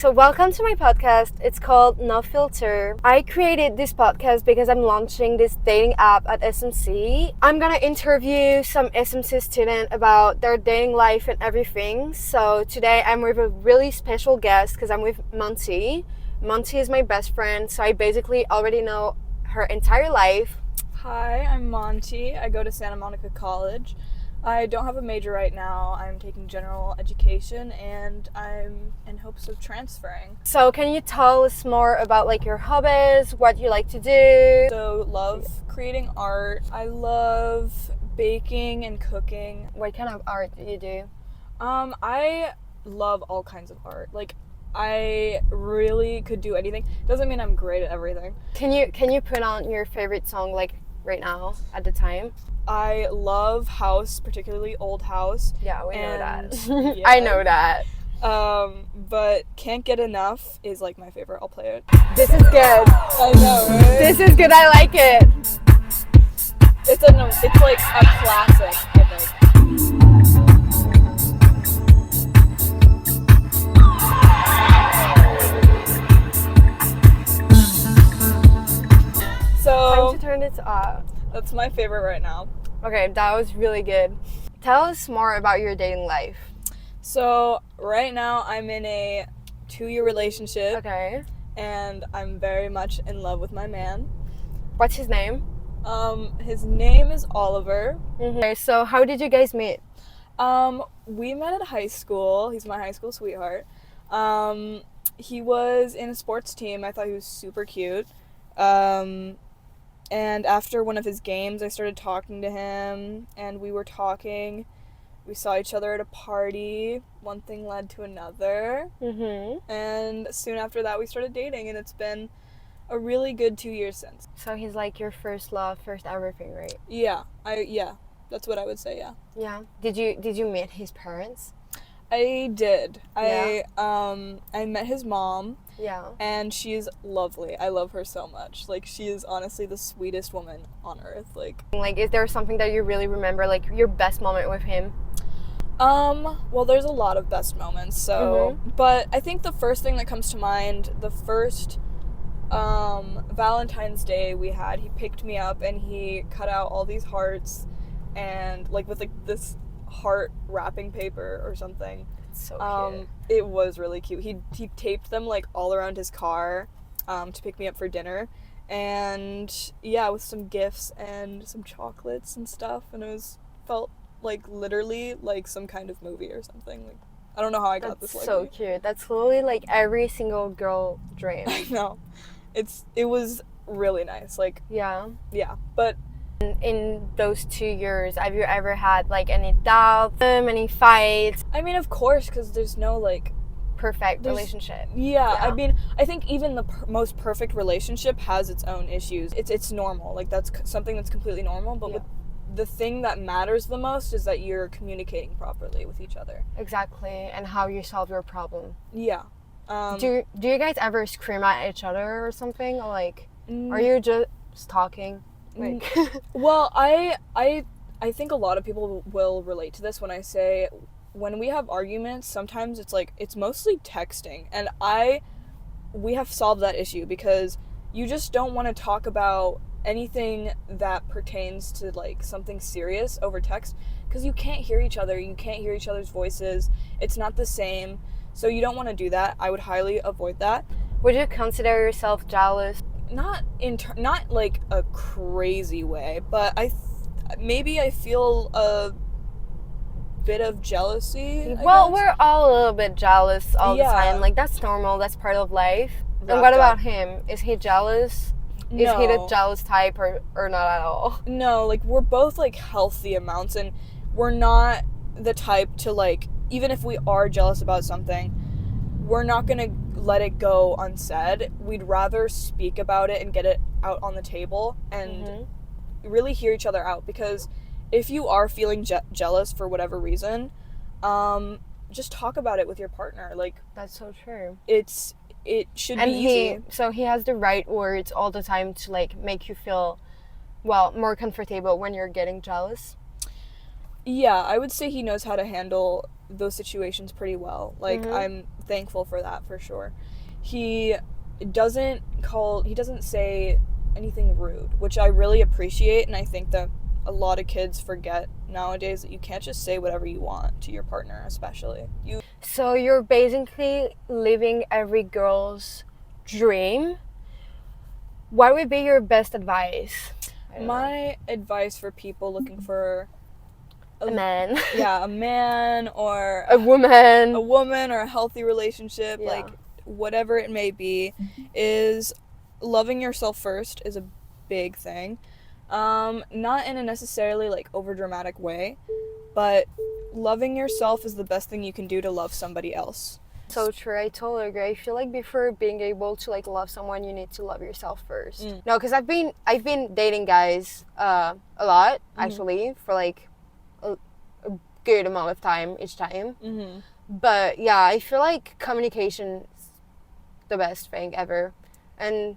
So welcome to my podcast. It's called No Filter. I created this podcast because I'm launching this dating app at SMC. I'm gonna interview some SMC student about their dating life and everything. So today I'm with a really special guest because I'm with Monty. Monty is my best friend, so I basically already know her entire life. Hi, I'm Monty. I go to Santa Monica College. I don't have a major right now. I'm taking general education and I'm in hopes of transferring. So can you tell us more about like your hobbies, what you like to do? So, love creating art. I love baking and cooking. What kind of art do you do? I love all kinds of art. Like, I really could do anything. Doesn't mean I'm great at everything. Can you put on your favorite song like right now at the time? I love house, particularly old house. Yeah, we know And- that. yeah. I know that. But Can't Get Enough is like my favorite. I'll play it. This is good. I know, right? This is good. I like it. It's like a classic, I think. Time So to turn this off. that's my favorite right now. Okay, that was really good. Tell us more about your dating life. So right now I'm in a 2-year relationship Okay. and I'm very much in love with my man. What's his name? His name is Oliver. Okay, so how did you guys meet? We met at high school. He's my high school sweetheart. He was in a sports team. I thought he was super cute. And after one of his games, I started talking to him, and we were talking. We saw each other at a party. One thing led to another. Mm-hmm. And soon after that, we started dating, and it's been a really good 2 years since. So he's like your first love, first everything, right? Yeah, that's what I would say, yeah. Yeah. Did you meet his parents? I did. Yeah. I met his mom. Yeah. And she's lovely. I love her so much. Like, she is honestly the sweetest woman on earth. Like, Is there something that you really remember, like your best moment with him? well, there's a lot of best moments, so, but I think the first thing that comes to mind, the first, Valentine's Day we had, he picked me up and he cut out all these hearts and, like, with, like, this heart wrapping paper or something. So cute. It was really cute. He taped them like all around his car to pick me up for dinner, and yeah, with some gifts and some chocolates and stuff, and felt like literally like some kind of movie or something. Like, I don't know how I got That's this. so cute. That's literally like every single girl dream. I know, it was really nice. Like, Yeah. yeah, but In those 2 years, have you ever had like any doubts, any fights? I mean, of course, because there's no like. Perfect There's- relationship. Yeah, Yeah. I mean, I think even the most perfect relationship has its own issues. It's normal. Like, that's something that's completely normal, but Yeah. with the thing that matters the most is that you're communicating properly with each other. Exactly, and how you solve your problem. Yeah. Do you guys ever scream at each other or something? Or like, Mm, are you just talking? Like, Well, I think a lot of people will relate to this when I say when we have arguments, sometimes it's like it's mostly texting, and we have solved that issue because you just don't want to talk about anything that pertains to like something serious over text because you can't hear each other, you can't hear each other's voices. It's not the same. So you don't want to do that. I would highly avoid that. would you consider yourself jealous? Not not like a crazy way, but maybe I feel a bit of jealousy. I Well, guess. we're all a little bit jealous all the Yeah. time. Like, that's normal. That's part of life. And Wrapped what up. about him? Is he jealous? Is he the No. jealous type or not at all? No, like we're both like healthy amounts, and we're not the type to like, even if we are jealous about something, we're not gonna let it go unsaid. We'd rather speak about it and get it out on the table and really hear each other out, because if you are feeling jealous for whatever reason, just talk about it with your partner. Like, That's so true. it should And be easy. he has the right words all the time to like make you feel, well, more comfortable when you're getting jealous. Yeah, I would say he knows how to handle those situations pretty well. Like, Mhm. I'm thankful for that for sure. He doesn't say anything rude, which I really appreciate, and I think that a lot of kids forget nowadays that you can't just say whatever you want to your partner, especially. So you're basically living every girl's dream. What would be your best advice? I don't know. My advice for people looking for A man. a man or A woman. a woman or a healthy relationship, Yeah. like whatever it may be, is loving yourself first is a big thing. Not in a necessarily like over dramatic way, but loving yourself is the best thing you can do to love somebody else. So true. I totally agree. I feel like before being able to like love someone, you need to love yourself first. No, because I've been dating guys a lot actually for like a good amount of time each time. Mm-hmm. But yeah, I feel like communication is the best thing ever, and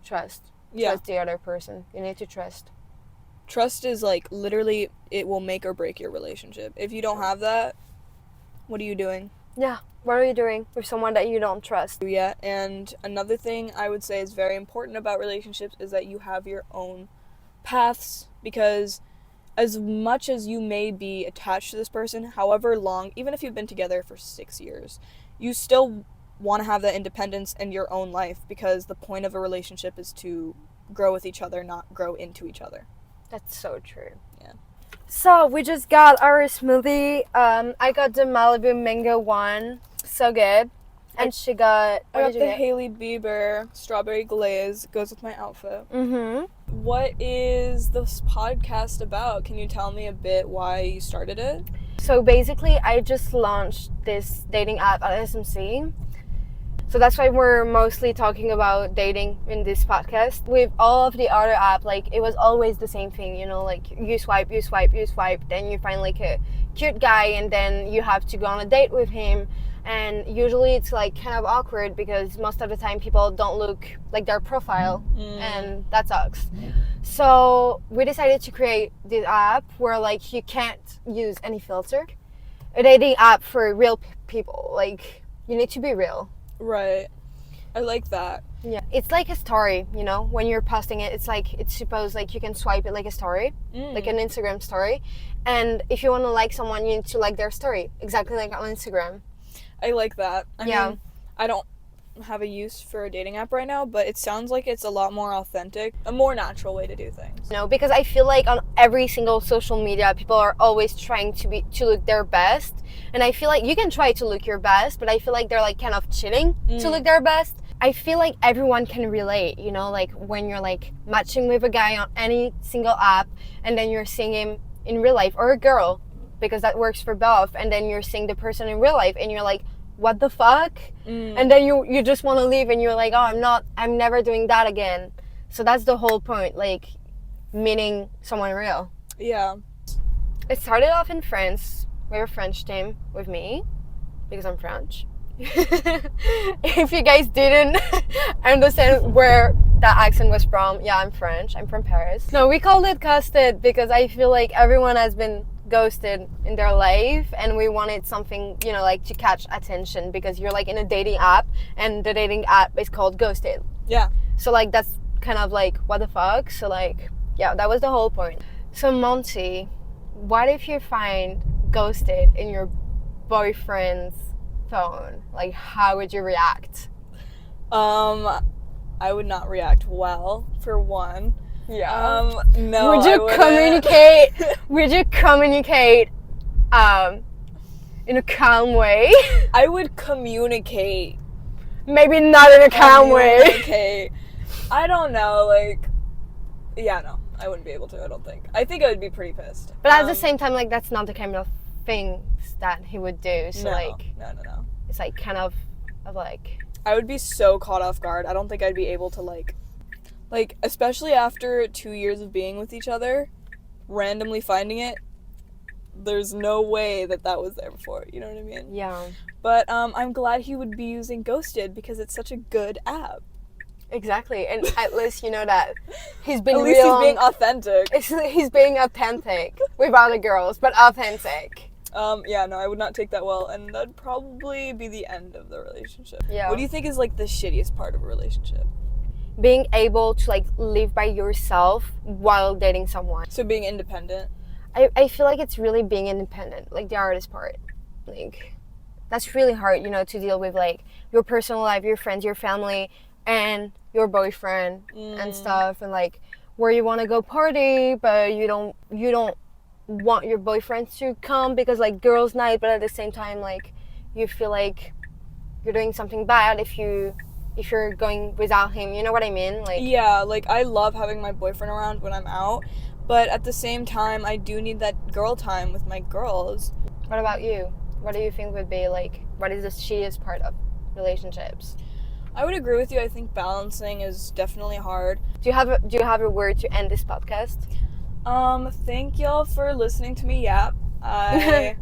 trust. Yeah. Trust the other person. You need to trust. Trust is like literally, it will make or break your relationship. If you don't have that, what are you doing? Yeah. What are you doing with someone that you don't trust? Yeah. And another thing I would say is very important about relationships is that you have your own paths, because as much as you may be attached to this person, however long, even if you've been together for 6 years, you still want to have that independence in your own life, because the point of a relationship is to grow with each other, not grow into each other. That's so true. Yeah. So we just got our smoothie. I got the Malibu mango one, so good. And she got. I got the Hailey Bieber strawberry glaze. Goes with my outfit. Mm-hmm. What is this podcast about? Can you tell me a bit why you started it? So basically, I just launched this dating app at SMC. So that's why we're mostly talking about dating in this podcast. With all of the other app, like it was always the same thing, you know, like you swipe, then you find like a cute guy and then you have to go on a date with him. And usually it's like kind of awkward because most of the time people don't look like their profile and that sucks. So we decided to create this app where like you can't use any filter. A dating app for real people. Like you need to be real. Right. I like that. Yeah. It's like a story, you know, when you're posting it, it's like, it's supposed like you can swipe it like a story, like an Instagram story. And if you want to like someone, you need to like their story, exactly like on Instagram. I like that. I mean, I don't have a use for a dating app right now, but it sounds like it's a lot more authentic, a more natural way to do things. You know, because I feel like on every single social media, people are always trying to look their best. And I feel like you can try to look your best, but I feel like they're like kind of cheating to look their best. I feel like everyone can relate, you know, like when you're like matching with a guy on any single app and then you're seeing him in real life, or a girl, because that works for both, and then you're seeing the person in real life and you're like, what the fuck? And then you just want to leave and you're like, oh, I'm never doing that again. So that's the whole point, like meeting someone real. Yeah. It started off in France with a French team with me, because I'm French. If you guys didn't understand where that accent was from, yeah, I'm French. I'm from Paris. No, we called it ghosted because I feel like everyone has been ghosted in their life, and we wanted something, you know, like to catch attention, because you're like in a dating app and the dating app is called Ghosted. Yeah. So like that's kind of like what the fuck. So like, yeah, that was the whole point. So Monty, what if you find ghosted in your boyfriend's phone? Like, how would you react? I would not react well, for one. Yeah. No. Would you communicate? Would you communicate in a calm way? I would communicate. Maybe not in a calm way. Okay. I don't know, like, yeah, no, I wouldn't be able to, I don't think. I think I would be pretty pissed. But at the same time, like, that's not the kind of things that he would do. So, No. It's like kind of like... I would be so caught off guard. I don't think I'd be able to, like, especially after 2 years of being with each other, randomly finding it, there's no way that was there before, you know what I mean? Yeah. But I'm glad he would be using Ghosted because it's such a good app. Exactly, and at least you know that he's been At least he's being authentic. He's being authentic with other girls, but authentic. Yeah, no, I would not take that well, and that'd probably be the end of the relationship. Yeah. What do you think is like the shittiest part of a relationship? Being able to like live by yourself while dating someone. So being independent. I feel like it's really being independent, like the hardest part. Like that's really hard, you know, to deal with like your personal life, your friends, your family, and your boyfriend and stuff, and like where you want to go party, but you don't want your boyfriend to come because like girls' night, but at the same time like you feel like you're doing something bad if you're going without him. You know what I mean? Like Yeah, like I love having my boyfriend around when I'm out, but at the same time, I do need that girl time with my girls. what about you? What do you think would be like, what is the shittiest part of relationships? I would agree with you. I think balancing is definitely hard. Do you have a word to end this podcast? Thank y'all for listening to me yap. I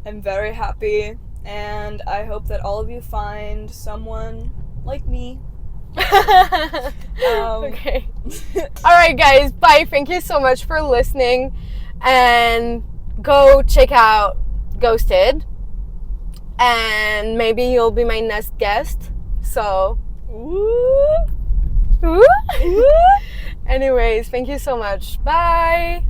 am very happy, and I hope that all of you find someone like me. Okay. All right, guys. Bye. Thank you so much for listening, and go check out Ghosted, and maybe you'll be my next guest. So, Woo! woo. Anyways, thank you so much. Bye.